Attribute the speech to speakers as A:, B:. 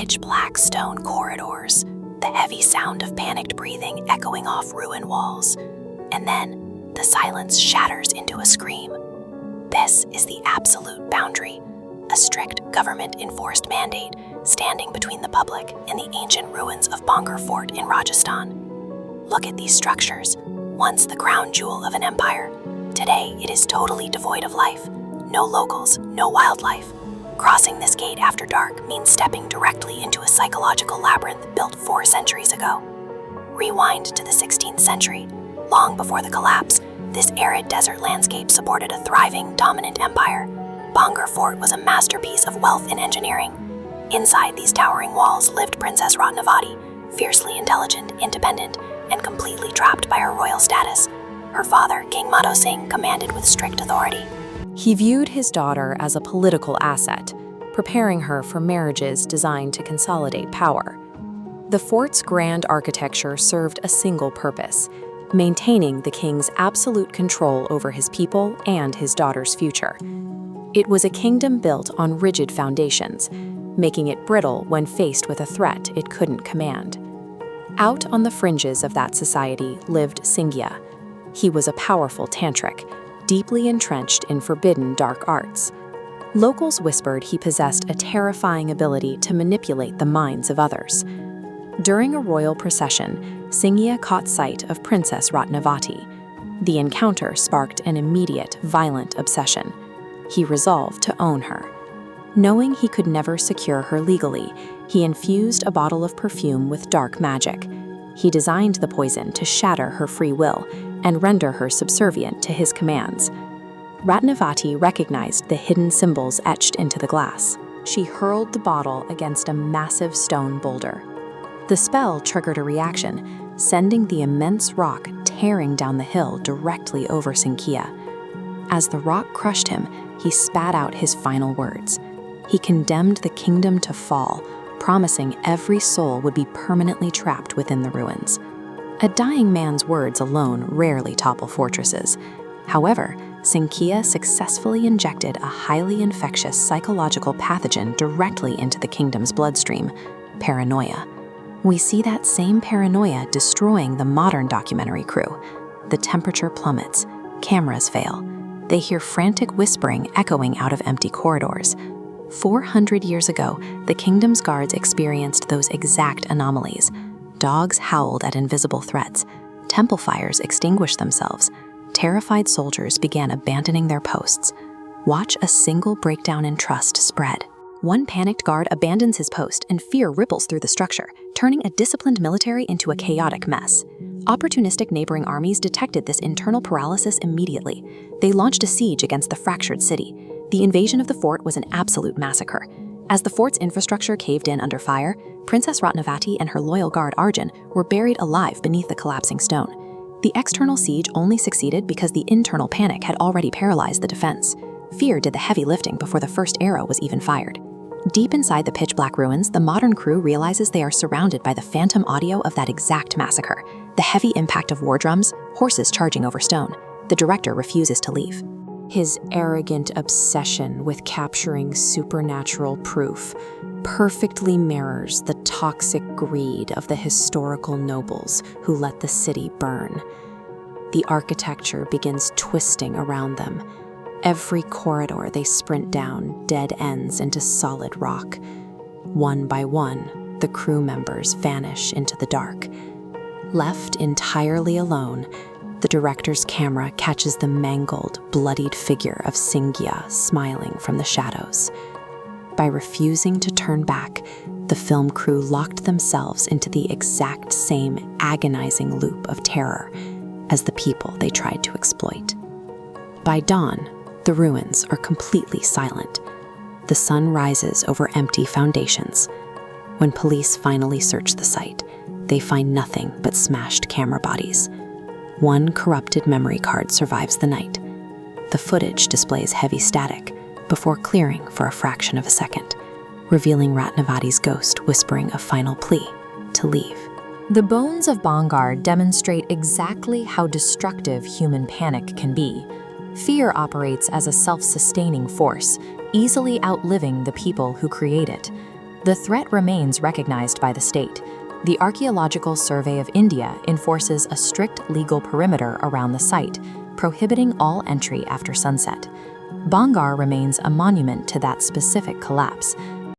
A: pitch-black stone corridors, the heavy sound of panicked breathing echoing off ruined walls, and then the silence shatters into a scream. This is the absolute boundary, a strict government-enforced mandate standing between the public and the ancient ruins of Bhangarh Fort in Rajasthan. Look at these structures, once the crown jewel of an empire. Today, it is totally devoid of life. No locals, no wildlife. Crossing this gate after dark means stepping directly into a psychological labyrinth built 4 centuries ago. Rewind to the 16th century. Long before the collapse, this arid desert landscape supported a thriving, dominant empire. Bhangarh Fort was a masterpiece of wealth and engineering. Inside these towering walls lived Princess Ratnavati, fiercely intelligent, independent, and completely trapped by her royal status. Her father, King Madho Singh, commanded with strict authority.
B: He viewed his daughter as a political asset, preparing her for marriages designed to consolidate power. The fort's grand architecture served a single purpose: maintaining the king's absolute control over his people and his daughter's future. It was a kingdom built on rigid foundations, making it brittle when faced with a threat it couldn't command. Out on the fringes of that society lived Sinhgia. He was a powerful tantrik, deeply entrenched in forbidden dark arts. Locals whispered he possessed a terrifying ability to manipulate the minds of others. During a royal procession, Sinhgia caught sight of Princess Ratnavati. The encounter sparked an immediate, violent obsession. He resolved to own her. Knowing he could never secure her legally, he infused a bottle of perfume with dark magic. He designed the poison to shatter her free will and render her subservient to his commands. Ratnavati recognized the hidden symbols etched into the glass. She hurled the bottle against a massive stone boulder. The spell triggered a reaction, sending the immense rock tearing down the hill directly over Sinhgia. As the rock crushed him, he spat out his final words. He condemned the kingdom to fall, promising every soul would be permanently trapped within the ruins. A dying man's words alone rarely topple fortresses. However, Sinhgia successfully injected a highly infectious psychological pathogen directly into the kingdom's bloodstream: paranoia. We see that same paranoia destroying the modern documentary crew. The temperature plummets, cameras fail. They hear frantic whispering echoing out of empty corridors. 400 years ago, the kingdom's guards experienced those exact anomalies. Dogs howled at invisible threats. Temple fires extinguished themselves. Terrified soldiers began abandoning their posts. Watch a single breakdown in trust spread. One panicked guard abandons his post and fear ripples through the structure, turning a disciplined military into a chaotic mess. Opportunistic neighboring armies detected this internal paralysis immediately. They launched a siege against the fractured city. The invasion of the fort was an absolute massacre. As the fort's infrastructure caved in under fire, Princess Ratnavati and her loyal guard Arjun were buried alive beneath the collapsing stone. The external siege only succeeded because the internal panic had already paralyzed the defense. Fear did the heavy lifting before the first arrow was even fired. Deep inside the pitch-black ruins, the modern crew realizes they are surrounded by the phantom audio of that exact massacre. The heavy impact of war drums, horses charging over stone. The director refuses to leave. His arrogant obsession with capturing supernatural proof perfectly mirrors the toxic greed of the historical nobles who let the city burn. The architecture begins twisting around them. Every corridor they sprint down dead ends into solid rock. One by one, the crew members vanish into the dark. Left entirely alone, the director's camera catches the mangled, bloodied figure of Sinhgia smiling from the shadows. By refusing to turn back, the film crew locked themselves into the exact same agonizing loop of terror as the people they tried to exploit. By dawn, the ruins are completely silent. The sun rises over empty foundations. When police finally search the site, they find nothing but smashed camera bodies. One corrupted memory card survives the night. The footage displays heavy static before clearing for a fraction of a second, revealing Ratnavati's ghost whispering a final plea to leave.
C: The bones of Bhangarh demonstrate exactly how destructive human panic can be. Fear operates as a self-sustaining force, easily outliving the people who create it. The threat remains recognized by the state. The Archaeological Survey of India enforces a strict legal perimeter around the site, prohibiting all entry after sunset. Bhangarh remains a monument to that specific collapse,